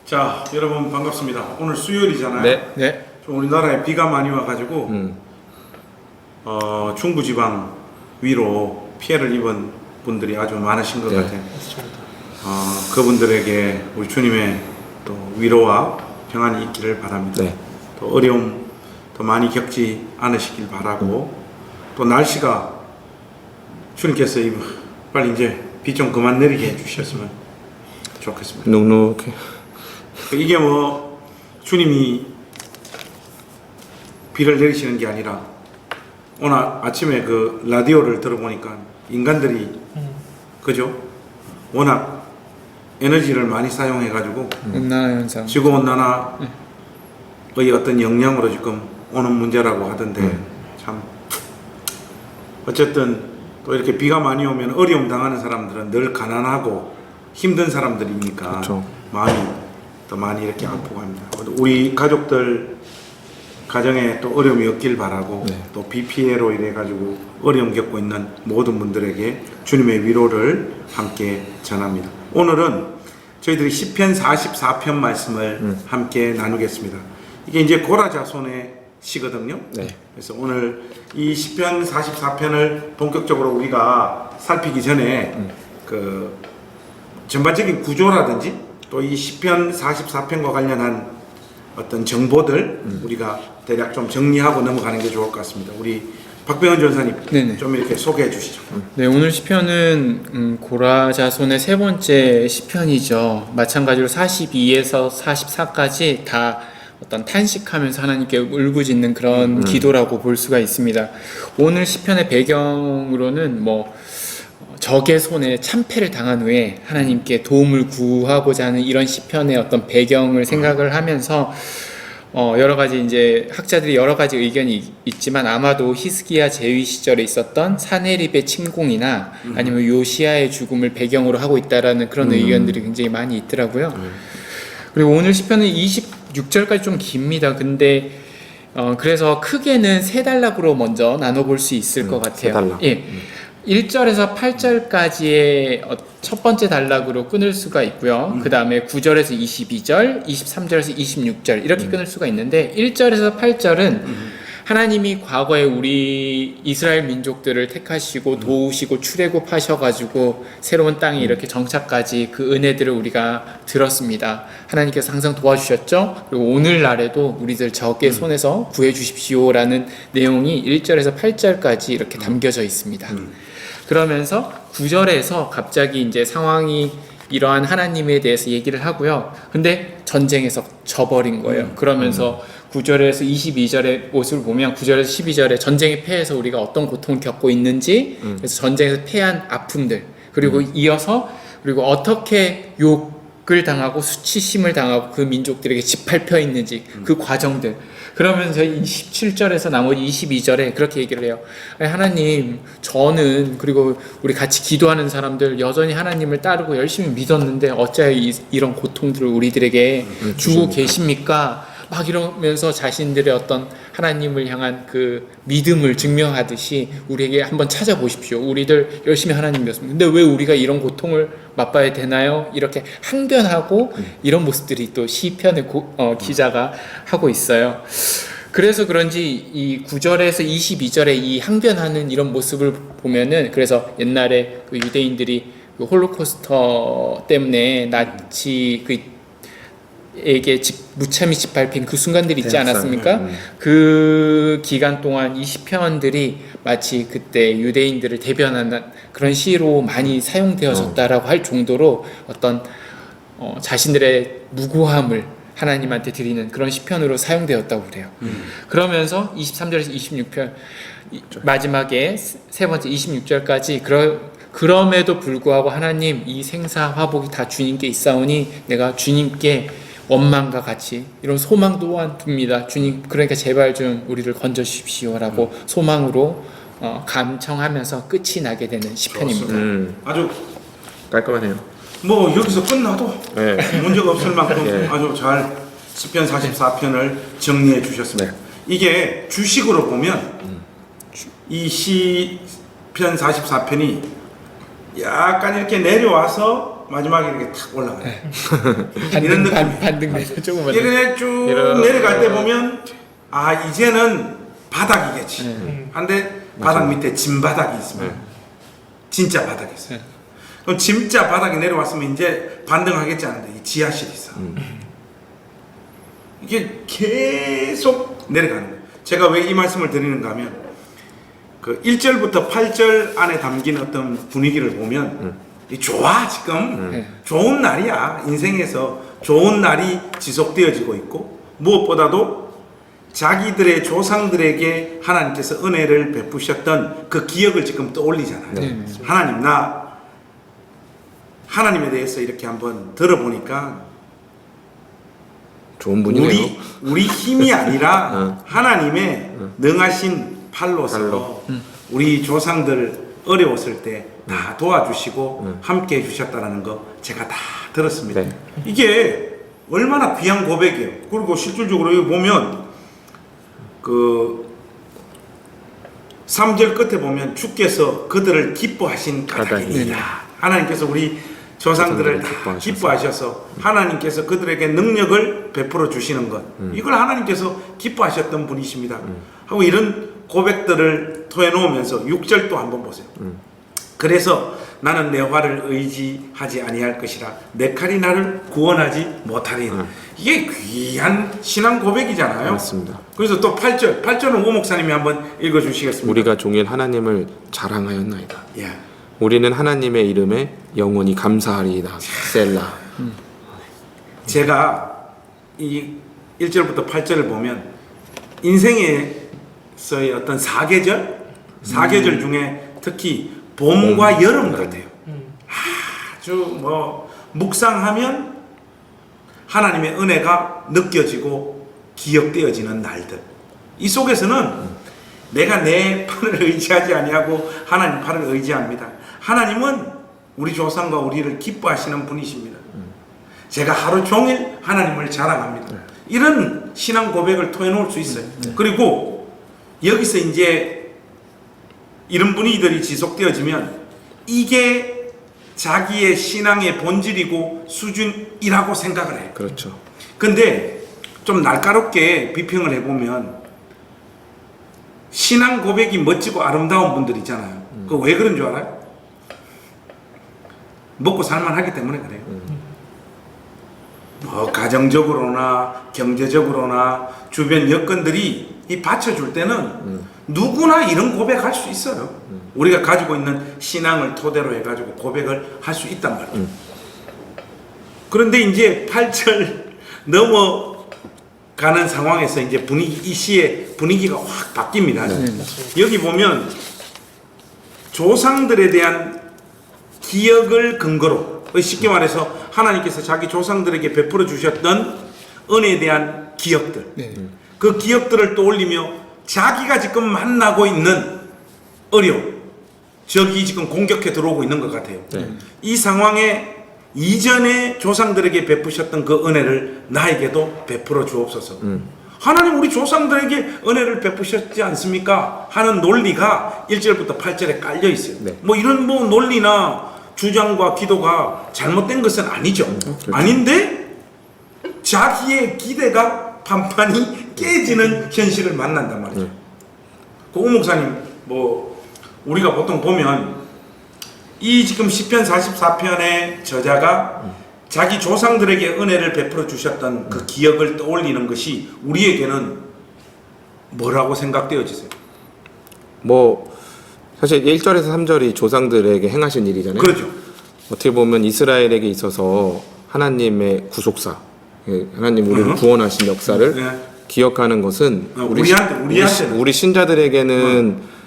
자, 여러분 반갑습니다. 오늘 수요일이잖아요. 네. 네. 좀 우리나라에 비가 많이 와가지고 중부지방 위로 피해를 입은 분들이 아주 많으신 것 같아요. 그분들에게 우리 주님의 또 위로와 평안이 있기를 바랍니다. 네. 또 어려움 더 많이 겪지 않으시길 바라고 또 날씨가 주님께서 빨리 이제 비 좀 그만 내리게 해주셨으면 좋겠습니다. 눅눅해. 이게 뭐 주님이 비를 내리시는 게 아니라 오늘 아침에 그 라디오를 들어보니까 인간들이 그죠? 워낙 에너지를 많이 사용해 가지고 온난화 현상. 지구 온난화의 어떤 영향으로 지금 오는 문제라고 하던데 참 어쨌든 또 이렇게 비가 많이 오면 어려움 당하는 사람들은 늘 가난하고 힘든 사람들이니까 그렇죠. 마음이 더 많이 이렇게 아프고 합니다. 우리 가족들 가정에 또 어려움이 없길 바라고 또 비 피해로 인해 가지고 어려움 겪고 있는 모든 분들에게 주님의 위로를 함께 전합니다. 오늘은 저희들이 시편 44편 말씀을 함께 나누겠습니다. 이게 이제 고라자손의 시거든요. 네. 그래서 오늘 이 시편 44편을 본격적으로 우리가 살피기 전에 그 전반적인 구조라든지 또 이 시편 44편과 관련한 어떤 정보들 우리가 대략 좀 정리하고 넘어가는 게 좋을 것 같습니다. 우리 박병헌 전사님 네네. 좀 이렇게 소개해 주시죠. 네, 오늘 시편은 고라자손의 세 번째 시편이죠. 마찬가지로 42에서 44까지 다 어떤 탄식하면서 하나님께 울부짖는 그런 기도라고 볼 수가 있습니다. 오늘 시편의 배경으로는 적의 손에 참패를 당한 후에 하나님께 도움을 구하고자 하는 이런 시편의 어떤 배경을 생각을 하면서 여러 가지 이제 학자들이 여러 가지 의견이 있지만 아마도 히스기야 제위 시절에 있었던 사네립의 침공이나 아니면 요시야의 죽음을 배경으로 하고 있다라는 그런 의견들이 굉장히 많이 있더라고요. 그리고 오늘 시편은 26절까지 좀 깁니다. 근데 그래서 크게는 세 단락으로 먼저 나눠볼 수 있을 것 같아요. 세 단락. 예. 1절에서 8절까지의 첫 번째 단락으로 끊을 수가 있고요. 그 다음에 9절에서 22절, 23절에서 26절 이렇게 끊을 수가 있는데 1절에서 8절은 하나님이 과거에 우리 이스라엘 민족들을 택하시고 도우시고 출애굽하셔가지고 새로운 땅에 이렇게 정착까지 그 은혜들을 우리가 들었습니다. 하나님께서 항상 도와주셨죠. 그리고 오늘날에도 우리들 적의 손에서 구해주십시오라는 내용이 1절에서 8절까지 이렇게 담겨져 있습니다. 그러면서 9절에서 갑자기 이제 상황이 이러한 하나님에 대해서 얘기를 하고요. 근데 전쟁에서 져버린 거예요. 그러면서 9절에서 22절의 모습을 보면 9절에서 12절에 전쟁에 패해서 우리가 어떤 고통을 겪고 있는지 그래서 전쟁에서 패한 아픔들 그리고 이어서 그리고 어떻게 욕을 당하고 수치심을 당하고 그 민족들에게 짓밟혀 있는지 그 과정들 그러면서 17절에서 나머지 22절에 그렇게 얘기를 해요. 하나님 저는 그리고 우리 같이 기도하는 사람들 여전히 하나님을 따르고 열심히 믿었는데 어찌하여 이런 고통들을 우리들에게 주고 계십니까? 막 이러면서 자신들의 어떤 하나님을 향한 그 믿음을 증명하듯이 우리에게 한번 찾아보십시오. 우리들 열심히 하나님 믿었습니다. 근데 왜 우리가 이런 고통을 맛봐야 되나요? 이렇게 항변하고 이런 모습들이 또 시편의 기자가 하고 있어요. 그래서 그런지 이 9절에서 22절에 이 항변하는 이런 모습을 보면은 그래서 옛날에 그 유대인들이 그 홀로코스터 때문에 나치 에게 무참히 짓밟힌 그 순간들이 있지 않았습니까? 그 기간 동안 이 시편들이 마치 그때 유대인들을 대변하는 그런 시로 많이 사용되어졌다라고 할 정도로 어떤 자신들의 무고함을 하나님한테 드리는 그런 시편으로 사용되었다고 그래요. 그러면서 23절에서 26편 마지막에 세 번째 26절까지 그럼에도 불구하고 하나님 이 생사 화복이 다 주님께 있사오니 내가 주님께 원망과 같이 이런 소망 또한 둡니다. 주님 그러니까 제발 좀 우리를 건져주십시오라고 소망으로 감청하면서 끝이 나게 되는 시편입니다. 아주 깔끔하네요. 뭐 여기서 끝나도 문제가 없을 만큼 아주 잘 시편 44편을 정리해 주셨습니다. 이게 주식으로 보면 이 시편 44편이 약간 이렇게 내려와서 마지막에 이렇게 탁 올라가요. 반등 느낌이에요. 반등 내서 조금만 이렇게 쭉 내려갈 때 보면 아 이제는 바닥이겠지. 한데 바닥 밑에 진바닥이 있습니다. 진짜 바닥이 있어요. 그럼 진짜 바닥이 내려왔으면 이제 반등하겠지 않은데 이 지하실이 있어. 이게 계속 내려가는 거예요. 제가 왜 이 말씀을 드리는가 하면 그 1절부터 8절 안에 담긴 어떤 분위기를 보면 이 좋아 지금 좋은 날이야. 인생에서 좋은 날이 지속되어지고 있고 무엇보다도 자기들의 조상들에게 하나님께서 은혜를 베푸셨던 그 기억을 지금 떠올리잖아요. 하나님 나 하나님에 대해서 이렇게 한번 들어보니까 좋은 분이네요. 우리 힘이 아니라 하나님의 능하신 팔로서 우리 조상들 어려웠을 때 다 도와주시고 함께 해주셨다는 거 제가 다 들었습니다. 네. 이게 얼마나 귀한 고백이에요. 그리고 실질적으로 여기 보면 그 3절 끝에 보면 주께서 그들을 기뻐하신 까닭이니라. 하나님께서 우리 조상들을 다 기뻐하셔서 하나님께서 그들에게 능력을 베풀어 주시는 것 이걸 하나님께서 기뻐하셨던 분이십니다 하고 이런 고백들을 토해놓으면서 6절 또 한번 보세요. 그래서 나는 내 활을 의지하지 아니할 것이라 내 칼이 나를 구원하지 못하리라. 이게 귀한 신앙 고백이잖아요. 맞습니다. 그래서 또 8절은 오 목사님이 한번 읽어주시겠습니다. 우리가 종일 하나님을 자랑하였나이다. 예. 우리는 하나님의 이름에 영원히 감사하리이다. 셀라. 제가 이 1절부터 8절을 보면 인생에서의 어떤 사계절 중에 특히 봄과 여름 같아요. 아주 뭐 묵상하면 하나님의 은혜가 느껴지고 기억되어지는 날들. 이 속에서는 내가 내 팔을 의지하지 아니하고 하나님 팔을 의지합니다. 하나님은 우리 조상과 우리를 기뻐하시는 분이십니다. 제가 하루 종일 하나님을 자랑합니다. 이런 신앙 고백을 토해놓을 수 있어요. 그리고 여기서 이제 이런 분위기들이 지속되어지면 이게 자기의 신앙의 본질이고 수준이라고 생각을 해요. 그렇죠. 근데 좀 날카롭게 비평을 해보면 신앙 고백이 멋지고 아름다운 분들 있잖아요. 그거 왜 그런 줄 알아요? 먹고 살만하기 때문에 그래요. 뭐 가정적으로나 경제적으로나 주변 여건들이 이 받쳐줄 때는 누구나 이런 고백할 수 있어요. 우리가 가지고 있는 신앙을 토대로 해가지고 고백을 할 수 있단 말이에요. 그런데 이제 8절 넘어가는 상황에서 이제 이 시의 분위기가 확 바뀝니다. 여기 보면 조상들에 대한 기억을 근거로 쉽게 말해서 하나님께서 자기 조상들에게 베풀어 주셨던 은혜에 대한 기억들 그 기억들을 떠올리며 자기가 지금 만나고 있는 어려움 적이 지금 공격해 들어오고 있는 것 같아요. 이 상황에 이전에 조상들에게 베푸셨던 그 은혜를 나에게도 베풀어 주옵소서. 하나님 우리 조상들에게 은혜를 베푸셨지 않습니까? 하는 논리가 1절부터 8절에 깔려 있어요. 뭐 이런 뭐 논리나 주장과 기도가 잘못된 것은 아니죠. 그렇죠. 아닌데 자기의 기대가 판판이 깨지는 현실을 만난단 말이죠. 그 오 목사님 뭐 우리가 보통 보면 이 지금 시편 44편의 저자가 자기 조상들에게 은혜를 베풀어 주셨던 그 기억을 떠올리는 것이 우리에게는 뭐라고 생각되어지세요? 뭐 사실 1절에서 3절이 조상들에게 행하신 일이잖아요. 그렇죠. 어떻게 보면 이스라엘에게 있어서 하나님의 구속사, 하나님 우리를 구원하신 역사를 기억하는 것은 우리 신자들에게는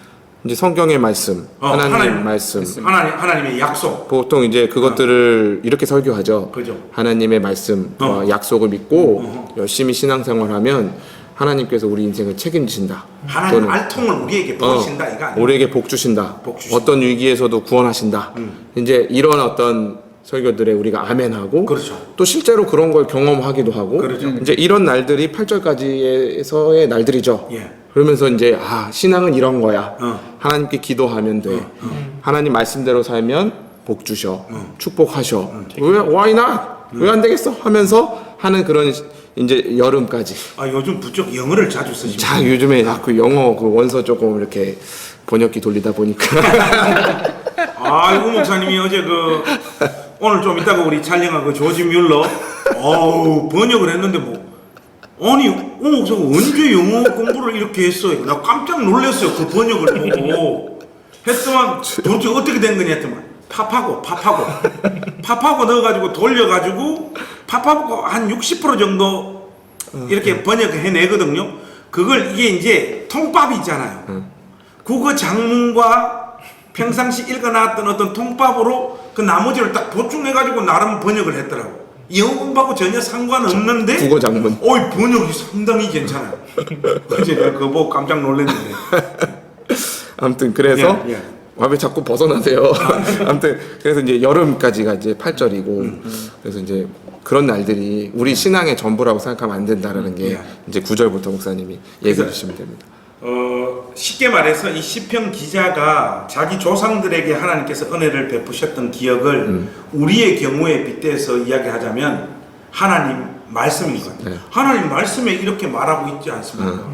이제 성경의 말씀, 하나님의 말씀, 하나님의 약속. 보통 이제 그것들을 이렇게 설교하죠. 그죠. 하나님의 말씀과 약속을 믿고 열심히 신앙생활하면 하나님께서 우리 인생을 책임지신다. 하나님 알통을 우리에게 부으신다 이거 아니에요? 우리에게 복 주신다. 어떤 위기에서도 구원하신다. 이제 이런 어떤 설교들에 우리가 아멘하고 그렇죠. 또 실제로 그런 걸 경험하기도 하고 그렇죠. 이제 이런 날들이 8절까지에서의 날들이죠. 그러면서 이제 신앙은 이런 거야. 하나님께 기도하면 돼. 하나님 말씀대로 살면 복 주셔, 축복하셔. 왜 why not? 왜 안 되겠어? 하면서 하는 그런 이제 여름까지. 아 요즘 부쩍 영어를 자주 쓰시죠. 자 요즘에 자꾸 영어 그 원서 조금 이렇게 번역기 돌리다 보니까 아, 우 목사님이 어제 오늘 좀 이따가 우리 촬영한 조지 뮬러 번역을 했는데 아니 우 목사가 언제 영어 공부를 이렇게 했어요? 나 깜짝 놀랐어요. 그 번역을 보고 했더만 도대체 어떻게 된 거냐 했더만 팝하고 넣어가지고 돌려가지고 팝하고 한 60% 정도 이렇게 번역해내거든요. 그걸 이게 이제 통밥이 있잖아요. 국어 장문과 평상시 읽어놨던 어떤 통밥으로 그 나머지를 딱 보충해가지고 나름 번역을 했더라고. 영어 공부하고 전혀 상관없는데 국어 장문. 번역이 상당히 괜찮아요. 그치 내가 그거 보고 깜짝 놀랐는데. 아무튼 그래서 예. 왜 자꾸 벗어나세요? 아무튼 그래서 이제 여름까지가 이제 8절이고 그래서 이제 그런 날들이 우리 신앙의 전부라고 생각하면 안 된다라는 게 이제 9절부터 목사님이 얘기해 주시면 됩니다. 쉽게 말해서 이 시편 기자가 자기 조상들에게 하나님께서 은혜를 베푸셨던 기억을 우리의 경우에 빗대서 이야기하자면 하나님 말씀인 것 같아요. 하나님 말씀에 이렇게 말하고 있지 않습니까?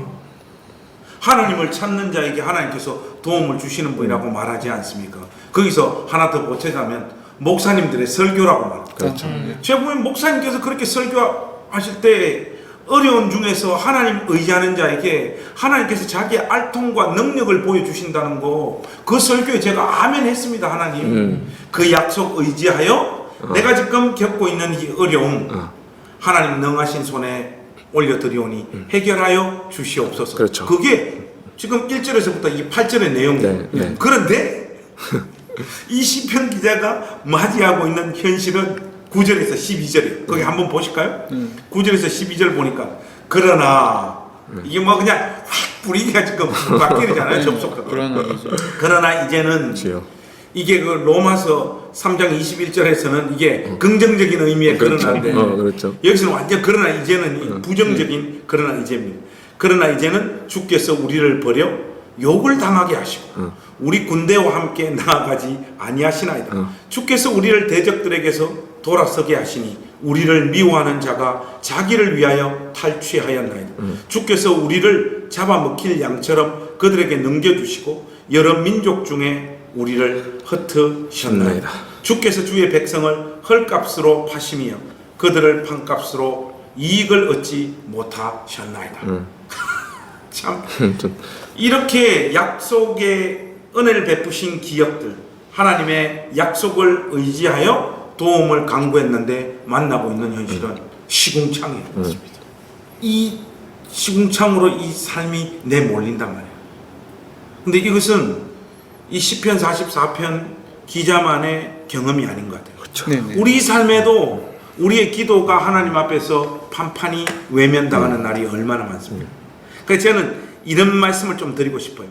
하나님을 찾는 자에게 하나님께서 도움을 주시는 분이라고 말하지 않습니까? 거기서 하나 더 보태자면 목사님들의 설교라고 말합니다. 그렇죠. 제가 보면 목사님께서 그렇게 설교하실 때 어려운 중에서 하나님 의지하는 자에게 하나님께서 자기의 알통과 능력을 보여주신다는 거, 그 설교에 제가 아멘 했습니다. 하나님 그 약속 의지하여 내가 지금 겪고 있는 이 어려움 하나님 능하신 손에 올려드리오니 해결하여 주시옵소서. 그렇죠. 그게 지금 1절에서부터 이 8절의 내용이에요. 네. 그런데 이 시편 기자가 맞이하고 있는 현실은 9절에서 12절이에요. 거기 한번 보실까요? 9절에서 12절 보니까 그러나 이게 그냥 확 분위기가 지금 바뀌잖아요. 접속하고. 그러나 이제는 이게 그 로마서 3장 21절에서는 이게 긍정적인 의미의 그러나인데 그렇죠. 여기서는 완전 그러나 이제는 부정적인 그러나 이제입니다. 그러나 이제는 주께서 우리를 버려 욕을 당하게 하시고 우리 군대와 함께 나아가지 아니하시나이다. 주께서 우리를 대적들에게서 돌아서게 하시니 우리를 미워하는 자가 자기를 위하여 탈취하였나이다. 주께서 우리를 잡아먹힐 양처럼 그들에게 넘겨주시고 여러 민족 중에 우리를 흩으셨나이다. 주께서 주의 백성을 헐값으로 파심이여 그들을 판값으로 이익을 얻지 못하셨나이다. 참 이렇게 약속의 은혜를 베푸신 기억들, 하나님의 약속을 의지하여 도움을 강구했는데 만나고 있는 현실은 시궁창이에요. 이 시궁창으로 이 삶이 내몰린단 말이에요. 근데 이것은 이 시편 44편 기자만의 경험이 아닌 것 같아요. 그렇죠. 우리 삶에도 우리의 기도가 하나님 앞에서 판판이 외면당하는 날이 얼마나 많습니까? 그래서 저는 이런 말씀을 좀 드리고 싶어요.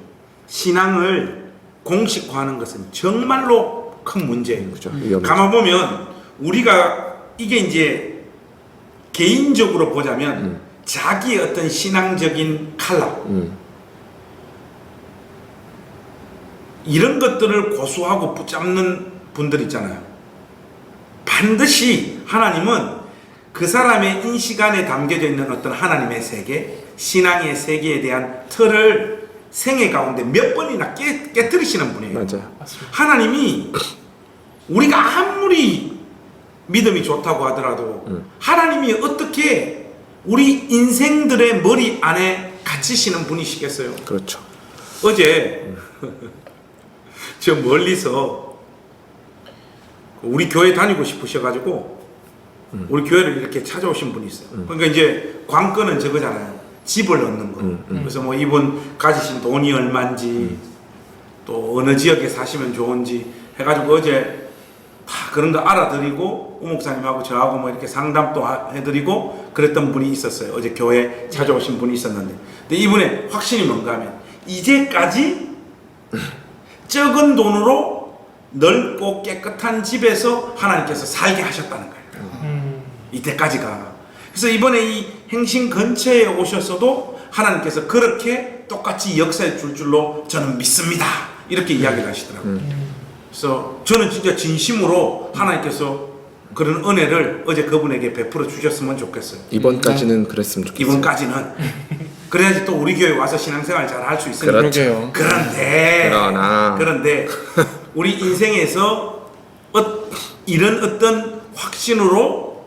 신앙을 공식화하는 것은 정말로 큰 문제예요. 그렇죠. 가만 보면 우리가 이게 이제 개인적으로 보자면 자기의 어떤 신앙적인 칼라 이런 것들을 고수하고 붙잡는 분들 있잖아요. 반드시 하나님은 그 사람의 인식 안에 담겨져 있는 어떤 하나님의 세계, 신앙의 세계에 대한 틀을 생애 가운데 몇 번이나 깨뜨리시는 분이에요. 맞아요. 하나님이 우리가 아무리 믿음이 좋다고 하더라도 하나님이 어떻게 우리 인생들의 머리 안에 갇히시는 분이시겠어요? 그렇죠. 어제 저 멀리서 우리 교회 다니고 싶으셔가지고 우리 교회를 이렇게 찾아오신 분이 있어요. 그러니까 이제 관건은 저거잖아요. 집을 얻는 거. 그래서 뭐 이분 가지신 돈이 얼마인지 또 어느 지역에 사시면 좋은지 해가지고 어제 다 그런 거 알아드리고 우 목사님하고 저하고 뭐 이렇게 상담도 해드리고 그랬던 분이 있었어요. 어제 교회 찾아오신 분이 있었는데, 근데 이분의 확신이 뭔가 하면 이제까지 적은 돈으로 넓고 깨끗한 집에서 하나님께서 살게 하셨다는 거예요. 이때까지가. 그래서 이번에 이 행신 근처에 오셨어도 하나님께서 그렇게 똑같이 역사해 줄 줄로 저는 믿습니다. 이렇게 이야기를 하시더라고요. 그래서 저는 진짜 진심으로 하나님께서 그런 은혜를 어제 그분에게 베풀어 주셨으면 좋겠어요. 이번까지는 그랬으면 좋겠어요. 이번까지는 그래야지 또 우리 교회 와서 신앙생활 잘 할 수 있으니까. 그러게요. 그런데 우리 인생에서 이런 어떤 확신으로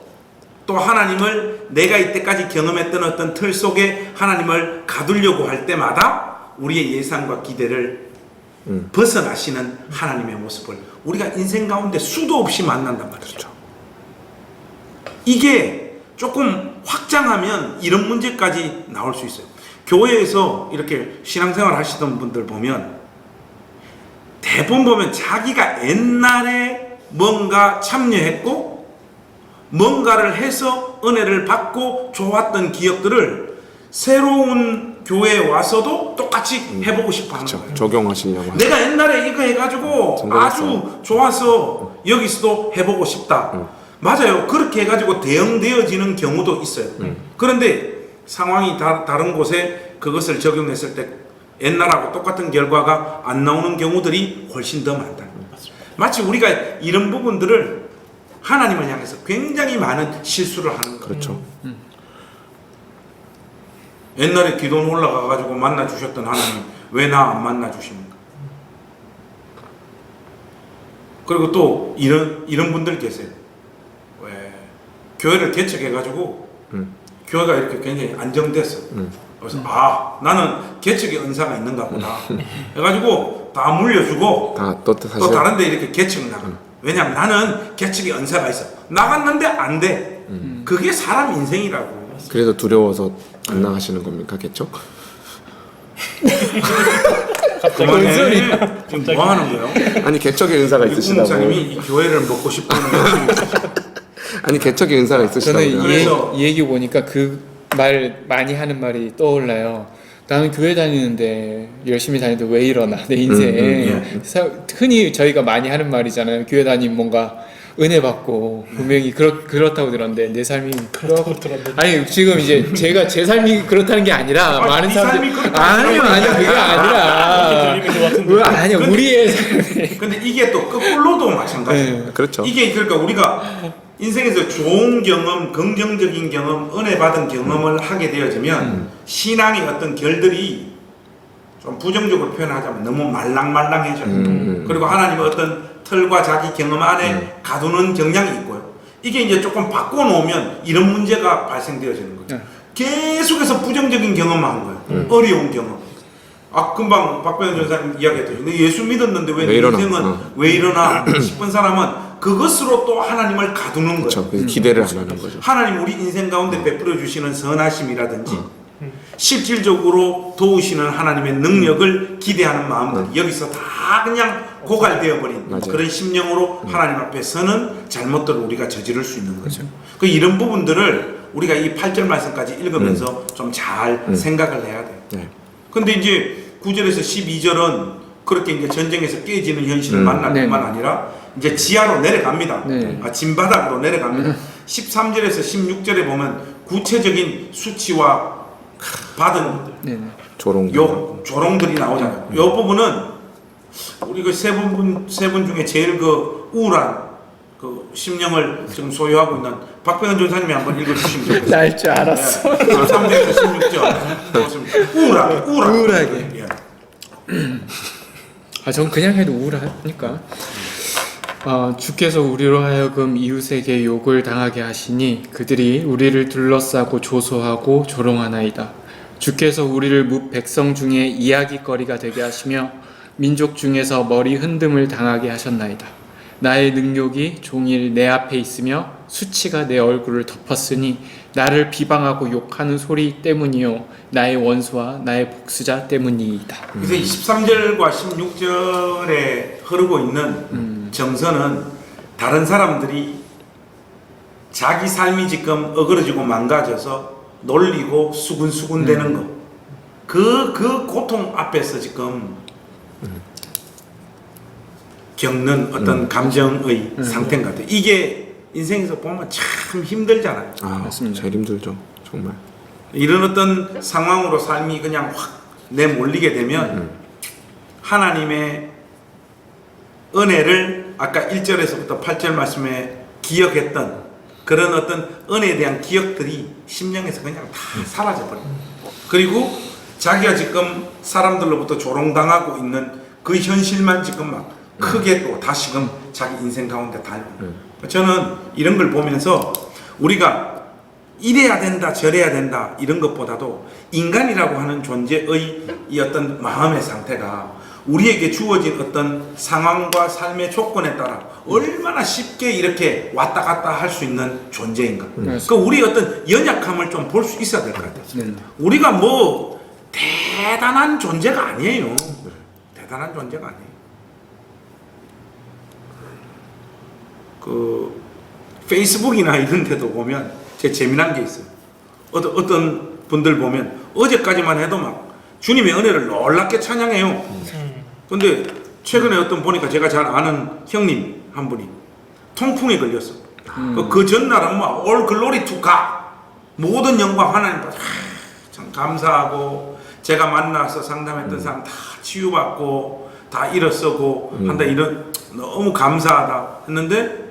또 하나님을 내가 이때까지 경험했던 어떤 틀 속에 하나님을 가두려고 할 때마다 우리의 예상과 기대를 벗어나시는 하나님의 모습을 우리가 인생 가운데 수도 없이 만난단 말이죠. 그렇죠. 이게 조금 확장하면 이런 문제까지 나올 수 있어요. 교회에서 이렇게 신앙생활 하시던 분들 보면 대부분 보면 자기가 옛날에 뭔가 참여했고 뭔가를 해서 은혜를 받고 좋았던 기억들을 새로운 교회에 와서도 똑같이 해보고 싶어 하는 그렇죠. 거예요. 적용하시려고. 내가 옛날에 이거 해가지고 성공했어. 아주 좋아서 여기서도 해보고 싶다. 맞아요. 그렇게 해가지고 대응되어지는 경우도 있어요. 그런데 상황이 다른 곳에 그것을 적용했을 때 옛날하고 똑같은 결과가 안 나오는 경우들이 훨씬 더 많다. 마치 우리가 이런 부분들을 하나님을 향해서 굉장히 많은 실수를 하는 거예요. 그렇죠. 옛날에 기도원 올라가가지고 만나주셨던 하나님 왜 나 안 만나주십니까? 그리고 또 이런 분들 계세요. 왜 교회를 개척해가지고 교회가 이렇게 굉장히 안정됐어. 그래서 나는 개척의 은사가 있는가 보다 해가지고 다 물려주고 또 또 다른 데 이렇게 개척 나가. 왜냐면 나는 개척의 은사가 있어. 나갔는데 안 돼. 그게 사람 인생이라고. 그래서 두려워서 안 나가시는 겁니까, 개척? 그만해. 지금 뭐 하는 거예요? 아니 개척의 은사가 이 있으시다고. 목사님이 이 교회를 먹고 싶다는 거지. 아니 개척의 은사가 있으시다고. 저는 그래서- 이 얘기 보니까 그 말 많이 하는 말이 떠올라요. 나는 교회 다니는데 열심히 다니는데 왜 이러나 내 인생. 예. 흔히 저희가 많이 하는 말이잖아요. 교회 다니면 뭔가 은혜 받고 분명히 그렇다고 들었는데 내 삶이 아니 지금 이제 제가 제 삶이 그렇다는 게 아니라 많은 네 사람들이 삶이 그렇다는 아니요 그게 아니라 아니요 우리의 삶이 근데 이게 또 거꾸로도 마찬가지예요. 네. 그렇죠. 이게 그러니까 우리가 인생에서 좋은 경험, 긍정적인 경험, 은혜 받은 경험을 하게 되어지면 신앙의 어떤 결들이 좀 부정적으로 표현하자면 너무 말랑말랑해져요. 그리고 하나님의 어떤 틀과 자기 경험 안에 가두는 경향이 있고요. 이게 이제 조금 바꿔놓으면 이런 문제가 발생되어지는 거죠. 계속해서 부정적인 경험만 한 거예요. 어려운 경험. 금방 박병현 전사님 이야기했죠. 너 예수 믿었는데 왜 왜 이러나? 인생은 왜 이러나 싶은 사람은 그것으로 또 하나님을 가두는 거예요. 그렇죠. 기대를 안 하는 거죠. 하나님 우리 인생 가운데 베풀어 주시는 선하심이라든지 실질적으로 도우시는 하나님의 능력을 기대하는 마음들 여기서 다 그냥 고갈되어 버린 맞아요. 그런 심령으로 하나님 앞에 서는 잘못들을 우리가 저지를 수 있는 거죠. 그 이런 부분들을 우리가 이 8절 말씀까지 읽으면서 좀 잘 생각을 해야 돼요. 네. 근데 이제 9절에서 12절은 그렇게 이제 전쟁에서 깨지는 현실을 만날 네. 뿐만 아니라 이제 지하로 내려갑니다. 네. 진바닥으로 내려갑니다. 13절에서 16절에 보면 구체적인 수치와 받은 네. 조롱. 조롱들이 나오잖아요. 이 부분은 우리 그 세 분 중에 제일 그 우울한 그 심령을 지금 소유하고 있는 박병현 전사님이 한번 읽어주시면 좋겠어요. 날 줄 알았어. 13절에서 16절. 좋습니다. 우울하게. 예. 전 그냥 해도 우울하니까. 주께서 우리로 하여금 이웃에게 욕을 당하게 하시니 그들이 우리를 둘러싸고 조소하고 조롱하나이다. 주께서 우리를 뭇 백성 중에 이야기거리가 되게 하시며 민족 중에서 머리 흔듦을 당하게 하셨나이다. 나의 능욕이 종일 내 앞에 있으며 수치가 내 얼굴을 덮었으니 나를 비방하고 욕하는 소리 때문이요 나의 원수와 나의 복수자 때문이다. 그래서 23절과 16절에 흐르고 있는 정서는 다른 사람들이 자기 삶이 지금 어그러지고 망가져서 놀리고 수군수군 되는 거. 그 고통 앞에서 지금 겪는 어떤 감정의 상태인 것 같아요. 이게 인생에서 보면 참 힘들잖아요. 맞습니다. 제일 힘들죠. 정말. 이런 어떤 상황으로 삶이 그냥 확 내몰리게 되면 하나님의 은혜를 아까 1절에서부터 8절 말씀에 기억했던 그런 어떤 은혜에 대한 기억들이 심령에서 그냥 다 사라져버립니다. 그리고 자기가 지금 사람들로부터 조롱당하고 있는 그 현실만 지금 막 크게 또 다시금 자기 인생 가운데 달고 저는 이런 걸 보면서 우리가 이래야 된다 저래야 된다 이런 것보다도 인간이라고 하는 존재의 이 어떤 마음의 상태가 우리에게 주어진 어떤 상황과 삶의 조건에 따라 얼마나 쉽게 이렇게 왔다 갔다 할 수 있는 존재인가. 그 우리 어떤 연약함을 좀 볼 수 있어야 될 것 같아요. 우리가 뭐 대단한 존재가 아니에요. 대단한 존재가 아니에요. 그 페이스북이나 이런 데도 보면 제 재미난 게 있어요. 어떤 분들 보면 어제까지만 해도 막 주님의 은혜를 놀랍게 찬양해요. 근데 최근에 어떤 보니까 제가 잘 아는 형님 한 분이 통풍에 걸렸어. 그 전날은 막 올 글로리 투 가 모든 영광 하나님 참 감사하고 제가 만나서 상담했던 사람 다 치유받고 다 일어서고 한다 이런 너무 감사하다 했는데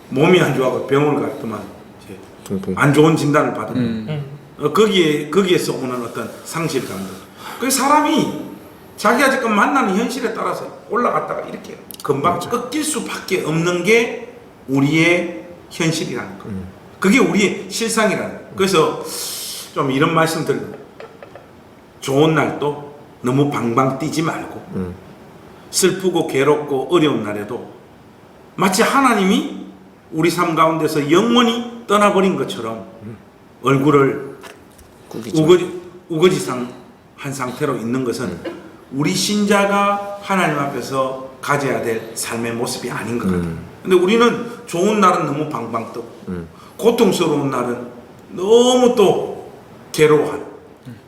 몸이 안 좋아서 병원을 갔더만 안 좋은 진단을 받은 거기에서 오는 어떤 상실감들. 그 사람이 자기가 지금 만나는 현실에 따라서 올라갔다가 이렇게 금방 꺾일 수밖에 없는 게 우리의 현실이라는 거. 그게 우리의 실상이라는 거. 그래서 좀 이런 말씀 드리고 좋은 날도 너무 방방 뛰지 말고 슬프고 괴롭고 어려운 날에도 마치 하나님이 우리 삶 가운데서 영원히 떠나버린 것처럼 얼굴을 우거지상 한 상태로 있는 것은 우리 신자가 하나님 앞에서 가져야 될 삶의 모습이 아닌 것 같아요. 근데 우리는 좋은 날은 너무 방방 뜨고 고통스러운 날은 너무 또 괴로워하는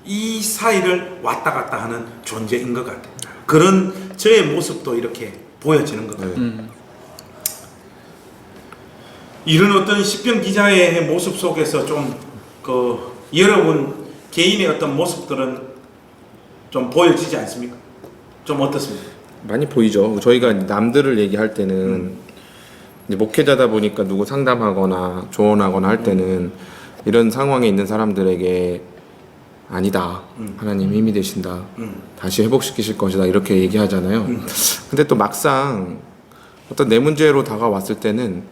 이 사이를 왔다 갔다 하는 존재인 것 같아요. 그런 저의 모습도 이렇게 보여지는 것 같아요. 이런 어떤 시편 기자의 모습 속에서 좀 여러분 개인의 어떤 모습들은 좀 보여지지 않습니까? 좀 어떻습니까? 많이 보이죠. 저희가 남들을 얘기할 때는 이제 목회자다 보니까 누구 상담하거나 조언하거나 할 때는 이런 상황에 있는 사람들에게 아니다. 하나님 힘이 되신다. 다시 회복시키실 것이다. 이렇게 얘기하잖아요. 근데 또 막상 어떤 내 문제로 다가왔을 때는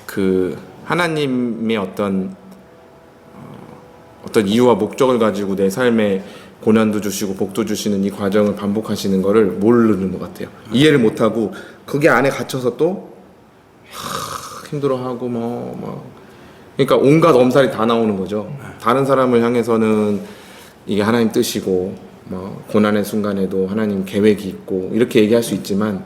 그 하나님의 어떤 이유와 목적을 가지고 내 삶에 고난도 주시고 복도 주시는 이 과정을 반복하시는 거를 모르는 것 같아요. 이해를 못하고 그게 안에 갇혀서 또 힘들어하고 그러니까 온갖 엄살이 다 나오는 거죠. 다른 사람을 향해서는 이게 하나님 뜻이고 고난의 순간에도 하나님 계획이 있고 이렇게 얘기할 수 있지만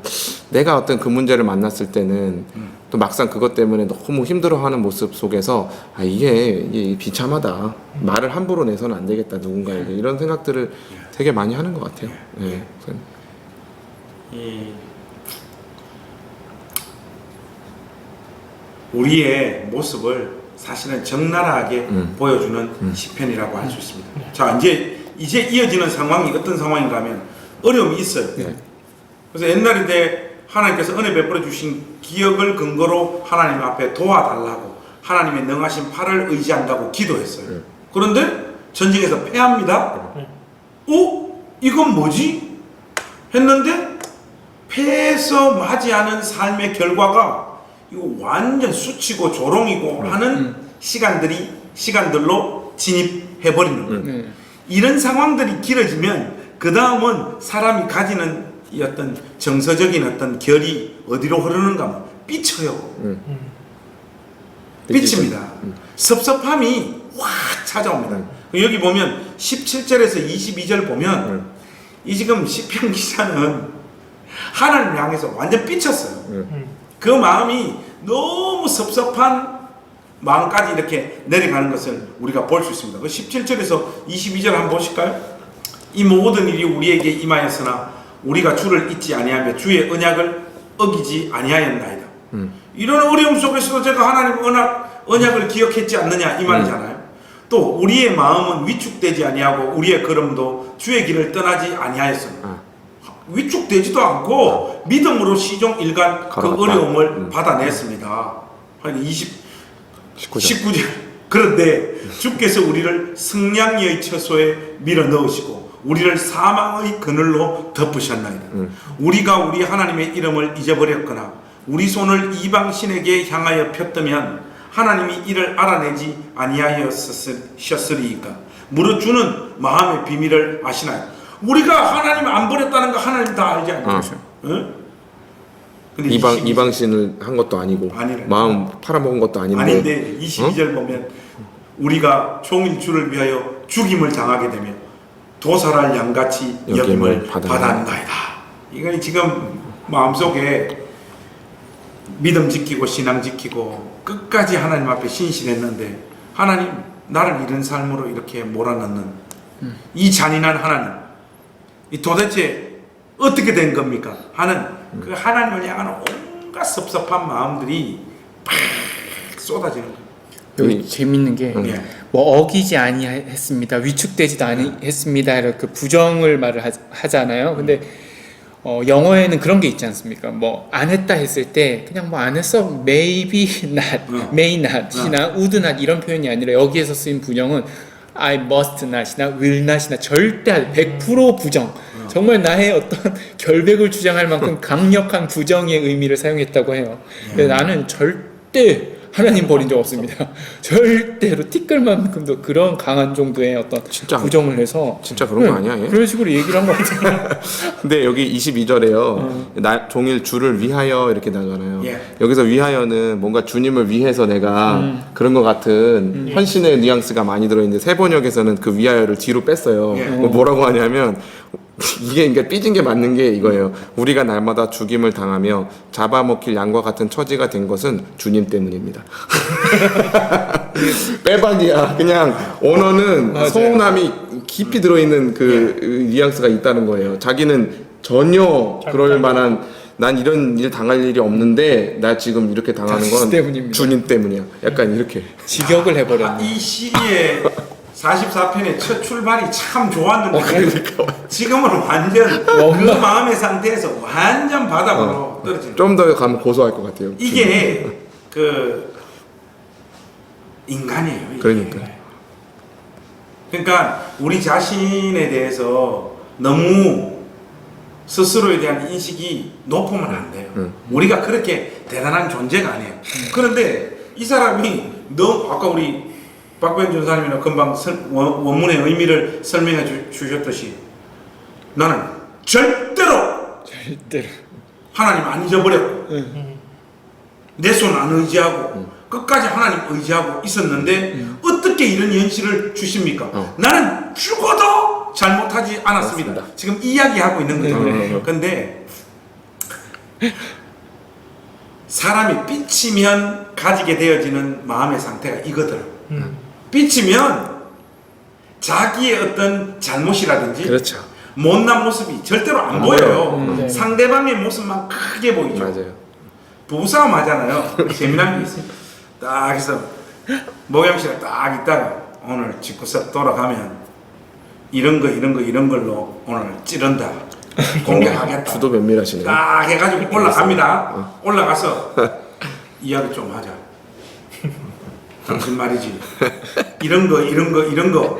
내가 어떤 그 문제를 만났을 때는 또 막상 그것 때문에 너무 힘들어하는 모습 속에서 이게 비참하다. 말을 함부로 내서는 안 되겠다 누군가에게 이런 생각들을 되게 많이 하는 것 같아요. 네. 우리의 모습을 사실은 적나라하게 보여주는 시편이라고 할 수 있습니다. 자 이제 이어지는 상황이 어떤 상황인가 하면 어려움이 있어요. 그래서 옛날에 때 하나님께서 은혜 베풀어 주신 기억을 근거로 하나님 앞에 도와달라고 하나님의 능하신 팔을 의지한다고 기도했어요. 그런데 전쟁에서 패합니다. 이건 뭐지? 했는데 패해서 맞이하는 삶의 결과가 이거 완전 수치고 조롱이고 하는 시간들로 진입해버리는 거예요. 이런 상황들이 길어지면 그 다음은 사람이 가지는 이 어떤 정서적인 어떤 결이 어디로 흐르는가 하면 삐쳐요. 삐칩니다. 섭섭함이 확 찾아옵니다. 여기 보면 17절에서 22절 보면 이 지금 시편 기자는 하나님을 향해서 완전 삐쳤어요. 그 마음이 너무 섭섭한 마음까지 이렇게 내려가는 것을 우리가 볼 수 있습니다. 그 17절에서 22절 한번 보실까요? 이 모든 일이 우리에게 임하였으나 우리가 주를 잊지 아니하며 주의 언약을 어기지 아니하였나이다. 이런 어려움 속에서도 제가 하나님 언약을 기억했지 않느냐 이 말이잖아요. 또 우리의 마음은 위축되지 아니하고 우리의 걸음도 주의 길을 떠나지 아니하였으나 위축되지도 않고 믿음으로 시종 일관 그 걸어갔다. 어려움을 받아냈습니다. 한 19절. 19절. 그런데 주께서 우리를 승량의 처소에 밀어 넣으시고 우리를 사망의 그늘로 덮으셨나이다. 우리가 우리 하나님의 이름을 잊어버렸거나 우리 손을 이방신에게 향하여 폈다면 하나님이 이를 알아내지 아니하였으리이까. 무릇 주는 마음의 비밀을 아시나요? 우리가 하나님 안 버렸다는 거 하나님 다 알지 않죠? 응? 근데 이방신을 한 것도 아니고 아니래. 마음 팔아먹은 것도 아닌데 22절 보면 우리가 종일 주를 위하여 죽임을 당하게 되면 도살할 양같이 여김을 받았나이다. 이건 지금 마음속에 믿음 지키고 신앙 지키고 끝까지 하나님 앞에 신실했는데 하나님 나를 이런 삶으로 이렇게 몰아넣는 이 잔인한 하나님 이 도대체 어떻게 된 겁니까? 하는 그 하나님을 향하는 온갖 섭섭한 마음들이 팍 쏟아지는 거예요. 여기 재밌는 게 예. 뭐 어기지 아니했습니다, 위축되지도 아니했습니다 이렇게 부정을 말을 하잖아요. 근데 영어에는 그런 게 있지 않습니까? 뭐 안 했다 했을 때 그냥 뭐 안 했어 maybe not, may not이나 would not 이런 표현이 아니라 여기에서 쓰인 부정은 I must not이나 will not이나 절대 100% 부정. 정말 나의 어떤 결백을 주장할 만큼 강력한 부정의 의미를 사용했다고 해요. 근데 나는 절대 하나님 버린 적 없습니다. 절대로 티끌만큼도 그런 강한 정도의 어떤 진짜 부정을 해서 진짜 그런 거 아니야? 얘? 그런 식으로 얘기를 한 것 같아요. 근데 여기 22절에요. 종일 주를 위하여 이렇게 나가잖아요. 예. 여기서 위하여는 뭔가 주님을 위해서 내가 그런 것 같은 헌신의 뉘앙스가 많이 들어있는데 새 번역에서는 그 위하여를 뒤로 뺐어요. 예. 뭐라고 하냐면 이게 그러니까 삐진 게 맞는 게 이거예요. 우리가 날마다 죽임을 당하며 잡아먹힐 양과 같은 처지가 된 것은 주님 때문입니다. 빼박이야. 그냥 언어는 맞아요. 서운함이 깊이 들어있는 그 뉘앙스가 있다는 거예요. 자기는 전혀 그럴 만한 난 이런 일 당할 일이 없는데 나 지금 이렇게 당하는 건 당신 때문입니다. 주님 때문이야. 약간 이렇게. 직역을 해버렸네. 이 시리의 44편의 첫 출발이 참 좋았는데 지금은 완전 그 마음의 상태에서 완전 바닥으로 떨어지는 좀 더 가면 고소할 것 같아요. 이게 그 인간이에요. 이게. 그러니까. 그러니까 우리 자신에 대해서 너무 스스로에 대한 인식이 높으면 안 돼요. 우리가 그렇게 대단한 존재가 아니에요. 그런데 이 사람이 너무 아까 우리 박변 전사님이나 금방 원문의 의미를 설명해 주셨듯이 나는 절대로 하나님 안 잊어버렸고 내 손 안 의지하고 끝까지 하나님 의지하고 있었는데 어떻게 이런 현실을 주십니까? 나는 죽어도 잘못하지 않았습니다. 맞습니다. 지금 이야기하고 있는 거죠. 그런데 사람이 삐치면 가지게 되어지는 마음의 상태가 이거더라고요. 삐치면 자기의 어떤 잘못이라든지 그렇죠. 못난 모습이 절대로 안 보여요. 상대방의 모습만 크게 보이죠. 맞아요. 부부싸움 하잖아요. 재미난 게 있어요. 딱 해서 목욕실에 딱 있다가 오늘 집구석 돌아가면 이런 걸로 오늘 찌른다. 공격하겠다. 주도 면밀하시네요. 딱 해가지고 올라갑니다. 올라가서 이야기 좀 하자. 당신 말이지. 이런 거.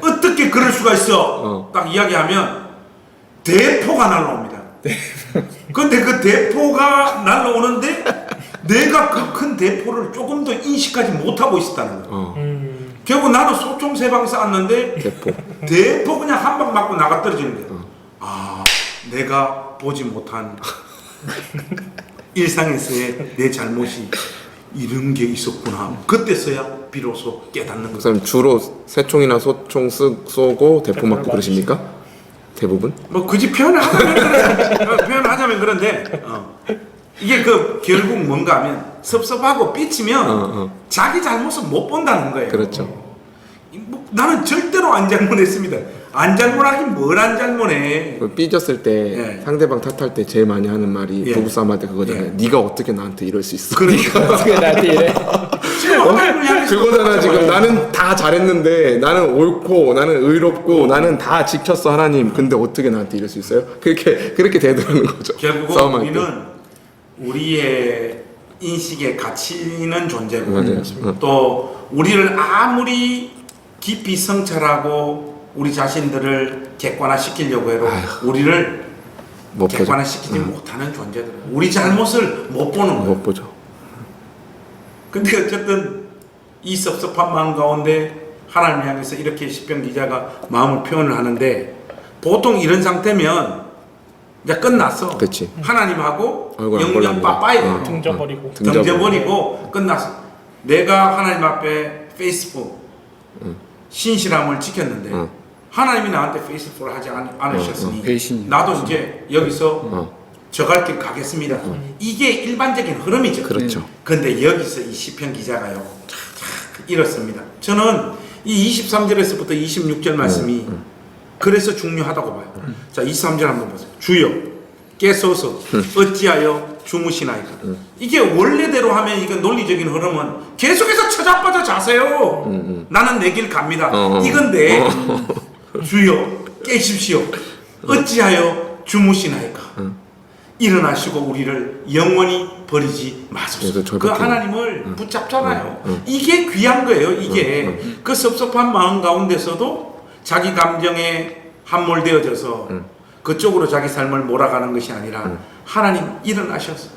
어떻게 그럴 수가 있어? 딱 이야기하면 대포가 날라옵니다. 근데 그 대포가 날라오는데 내가 그 큰 대포를 조금 더 인식하지 못하고 있었다는 거예요. 결국 나도 소총 3방 쐈는데 대포 그냥 한 방 맞고 나가 떨어지는 거예요. 아, 내가 보지 못한 일상에서의 내 잘못이 이런 게 있었구나. 그때서야 비로소 깨닫는 거예요. 그럼 주로 새총이나 소총 쏘고 대포 맞고 그러십니까? 대부분? 뭐 굳이 표현하자면 그런데 이게 그 결국 뭔가 하면 섭섭하고 삐치면 자기 잘못은 못 본다는 거예요. 그렇죠. 뭐, 나는 절대로 안 잘못했습니다. 안 잘못하긴 뭘 안 잘못해. 삐졌을 때 예. 상대방 탓할 때 제일 많이 하는 말이 예. 부부싸움 할 때 그거잖아요. 예. 네가 어떻게 나한테 이럴 수 있어? 그러니까 어떻게 나한테 이래? 지금 하나님을 향해 그거잖아 지금. 나는 다 잘했는데 나는 옳고 나는 의롭고 나는 다 지켰어 하나님. 근데 어떻게 나한테 이럴 수 있어요? 그렇게 되더라는 거죠. 결국은 싸움할 때. 우리는 우리의 인식의 가치는 존재고 맞아요. 또 우리를 아무리 깊이 성찰하고 우리 자신들을 객관화시키려고 해도 우리를 못 보죠. 객관화시키지 못하는 존재들. 우리 잘못을 못 보는 거예요. 못 보죠. 근데 어쨌든 이 섭섭한 마음 가운데 하나님 향해서 이렇게 시편 기자가 마음을 표현을 하는데 보통 이런 상태면 이제 끝났어. 그치. 하나님하고 얼굴 안 영영 보려고. 빠빠이 등져버리고 던져버리고 끝났어. 내가 하나님 앞에 페이스북 신실함을 지켰는데 하나님이 나한테 페이스북을 하지 않으셨으니 배신이요. 나도 이제 여기서 저 갈 길 가겠습니다. 이게 일반적인 흐름이죠. 그렇죠. 근데 여기서 이 시편 기자가요 이렇습니다. 저는 이 23절에서부터 26절 말씀이 그래서 중요하다고 봐요. 자, 23절 한번 보세요. 주여 깨소서 어찌하여 주무시나이까. 이게 원래대로 하면 이건 논리적인 흐름은 계속해서 쳐자빠져 자세요. 나는 내 길 갑니다. 이건데 주여 깨십시오. 어찌하여 주무시나이까. 일어나시고 우리를 영원히 버리지 마소서. 그 하나님을 붙잡잖아요. 이게 귀한 거예요. 이게 그 섭섭한 마음 가운데서도 자기 감정에 함몰되어져서 그쪽으로 자기 삶을 몰아가는 것이 아니라 하나님 일어나셔서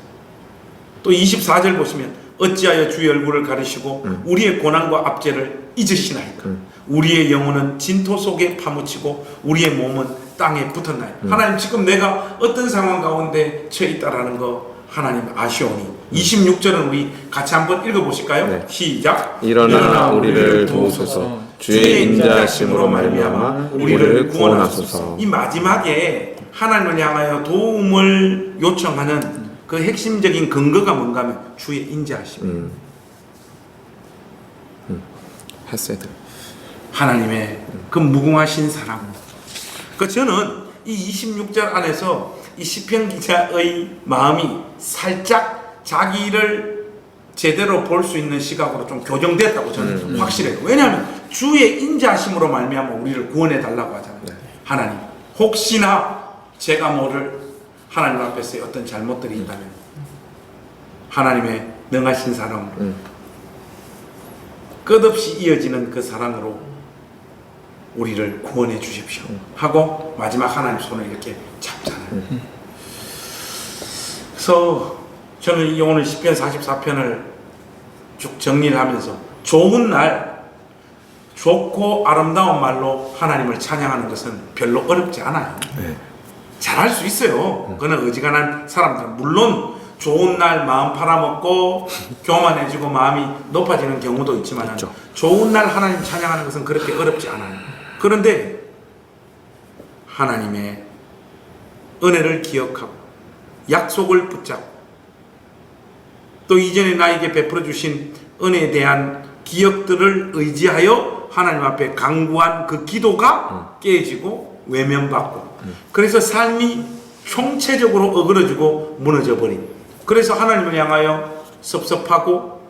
또 24절 보시면 어찌하여 주의 얼굴을 가리시고 우리의 고난과 압제를 잊으시나이까. 우리의 영혼은 진토 속에 파묻히고 우리의 몸은 땅에 붙었나요. 하나님 지금 내가 어떤 상황 가운데 처해 있다라는 거 하나님 아시오니. 26절은 우리 같이 한번 읽어보실까요? 네. 시작. 일어나 우리를 도우소서. 주의 인자하심으로 말미암아 우리를 구원하소서. 이 마지막에 하나님을 향하여 도움을 요청하는 그 핵심적인 근거가 뭔가 하면 주의 인자하심. 헤세드. 하나님의 그 무궁하신 사랑. 그 저는 이 26절 안에서 이 시편 기자의 마음이 살짝 자기를 제대로 볼 수 있는 시각으로 좀 교정됐다고 저는 확실해요. 왜냐하면 주의 인자하심으로 말미암아 우리를 구원해 달라고 하잖아요. 하나님 혹시나 제가 모를 하나님 앞에서의 어떤 잘못들이 있다면 하나님의 능하신 사랑 끝없이 이어지는 그 사랑으로 우리를 구원해 주십시오 하고 마지막 하나님 손을 이렇게 잡잖아요. 그래서 저는 오늘 시편 44편을 쭉 정리를 하면서 좋은 날 좋고 아름다운 말로 하나님을 찬양하는 것은 별로 어렵지 않아요. 잘할 수 있어요. 그는 어지간한 사람들은 물론 좋은 날 마음 팔아먹고 교만해지고 마음이 높아지는 경우도 있지만 그렇죠. 좋은 날 하나님 찬양하는 것은 그렇게 어렵지 않아요. 그런데 하나님의 은혜를 기억하고 약속을 붙잡고 또 이전에 나에게 베풀어 주신 은혜에 대한 기억들을 의지하여 하나님 앞에 간구한 그 기도가 깨지고 외면받고 그래서 삶이 총체적으로 어그러지고 무너져 버린, 그래서 하나님을 향하여 섭섭하고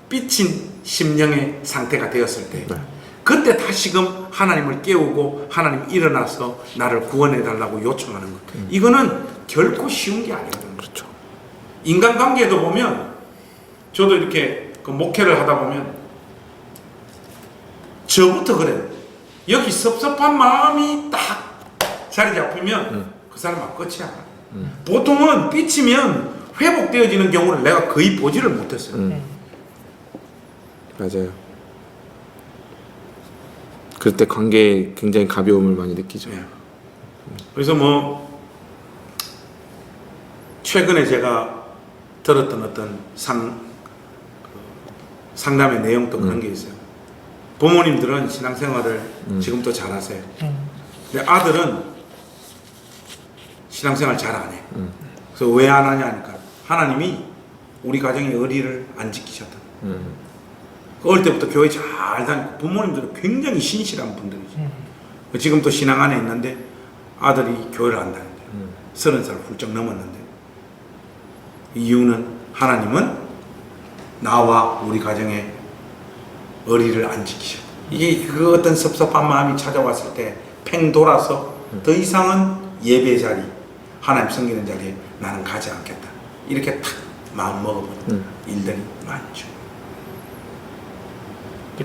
삐친 심령의 상태가 되었을 때 그때 다시금 하나님을 깨우고 하나님 일어나서 나를 구원해 달라고 요청하는 것, 이거는 결코 쉬운 게 아니거든요. 그렇죠. 인간관계에도 보면 저도 이렇게 그 목회를 하다 보면 저부터 그래요. 여기 섭섭한 마음이 딱 자리 잡히면 그 사람은 끝이야. 보통은 삐치면 회복되어지는 경우를 내가 거의 보지를 못했어요. 맞아요. 그때 관계에 굉장히 가벼움을 많이 느끼죠. 네. 그래서 뭐 최근에 제가 들었던 어떤 상담의 내용도 그런 게 있어요. 부모님들은 신앙생활을 지금도 잘하세요. 근데 아들은 신앙생활 잘 안 해. 그래서 왜 안 하냐 하니까 하나님이 우리 가정의 의리를 안 지키셨다. 어릴 때부터 교회 잘 다니고 부모님들은 굉장히 신실한 분들이죠. 지금도 신앙 안에 있는데 아들이 교회를 안 다닌대요. 30살 훌쩍 넘었는데 이유는 하나님은 나와 우리 가정에 의리를 안 지키셔. 이게 그 어떤 섭섭한 마음이 찾아왔을 때 팽 돌아서 더 이상은 예배 자리, 하나님 섬기는 자리에 나는 가지 않겠다. 이렇게 탁 마음 먹어버리는 일들이 많죠.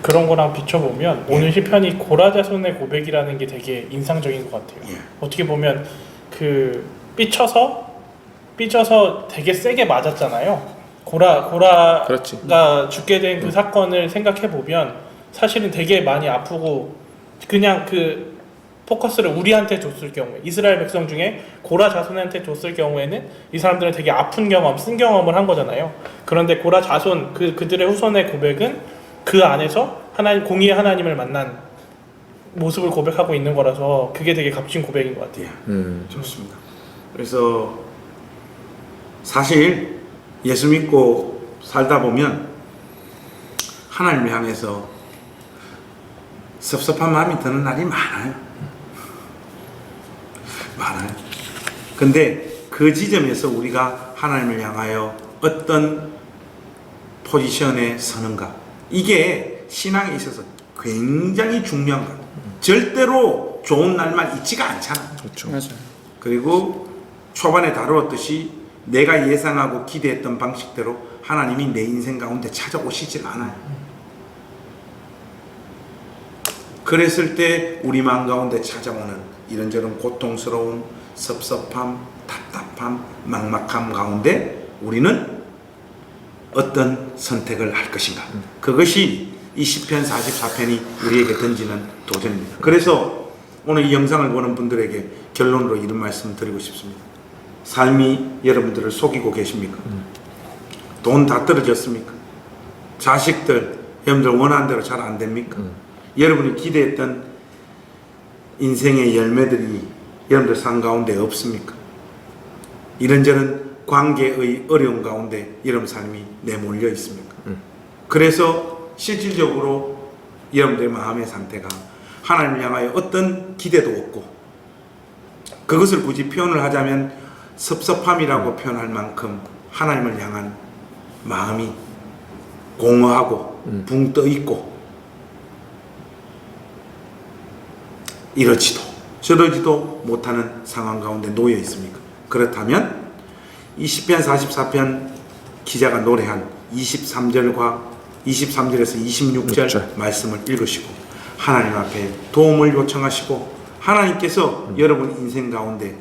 그런 거랑 비춰보면 오늘 시편이 고라자손의 고백이라는 게 되게 인상적인 것 같아요. 예. 어떻게 보면 그 삐쳐서 되게 세게 맞았잖아요. 고라가 그렇지. 죽게 된 그 사건을 생각해 보면 사실은 되게 많이 아프고 그냥 그 포커스를 우리한테 줬을 경우에 이스라엘 백성 중에 고라 자손한테 줬을 경우에는 이 사람들은 되게 아픈 경험, 쓴 경험을 한 거잖아요. 그런데 고라 자손 그들의 후손의 고백은 그 안에서 하나님 공의의 하나님을 만난 모습을 고백하고 있는 거라서 그게 되게 값진 고백인 것 같아요. 좋습니다. 그래서 사실 예수 믿고 살다 보면 하나님을 향해서 섭섭한 마음이 드는 날이 많아요. 근데 그 지점에서 우리가 하나님을 향하여 어떤 포지션에 서는가, 이게 신앙에 있어서 굉장히 중요한 거예요. 절대로 좋은 날만 있지가 않잖아. 그렇죠. 맞아요. 그리고 초반에 다루었듯이 내가 예상하고 기대했던 방식대로 하나님이 내 인생 가운데 찾아오시질 않아요. 그랬을 때 우리 마음 가운데 찾아오는 이런저런 고통스러운 섭섭함, 답답함, 막막함 가운데 우리는 어떤 선택을 할 것인가. 그것이 이 시편 44편이 우리에게 던지는 도전입니다. 그래서 오늘 이 영상을 보는 분들에게 결론으로 이런 말씀을 드리고 싶습니다. 삶이 여러분들을 속이고 계십니까? 돈 다 떨어졌습니까? 자식들 여러분들 원하는 대로 잘 안 됩니까? 여러분이 기대했던 인생의 열매들이 여러분들 삶 가운데 없습니까? 이런저런 관계의 어려움 가운데 여러분 삶이 내몰려 있습니까? 그래서 실질적으로 여러분들의 마음의 상태가 하나님을 향하여 어떤 기대도 없고, 그것을 굳이 표현을 하자면 섭섭함이라고 표현할 만큼 하나님을 향한 마음이 공허하고 붕 떠 있고 이러지도 저러지도 못하는 상황 가운데 놓여 있습니까? 그렇다면 이 시편 44편 기자가 노래한 23절에서 26절 말씀을 읽으시고 하나님 앞에 도움을 요청하시고, 하나님께서 여러분 인생 가운데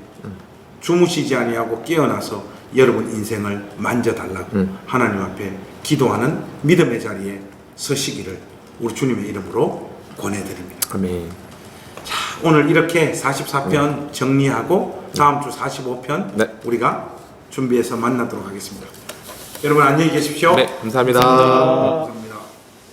주무시지 아니하고 깨어나서 여러분 인생을 만져달라고 하나님 앞에 기도하는 믿음의 자리에 서시기를 우리 주님의 이름으로 권해드립니다. 아멘. 자, 오늘 이렇게 44편 정리하고 다음 주 45편 네. 우리가 준비해서 만나도록 하겠습니다. 여러분 안녕히 계십시오. 네, 감사합니다. 감사합니다.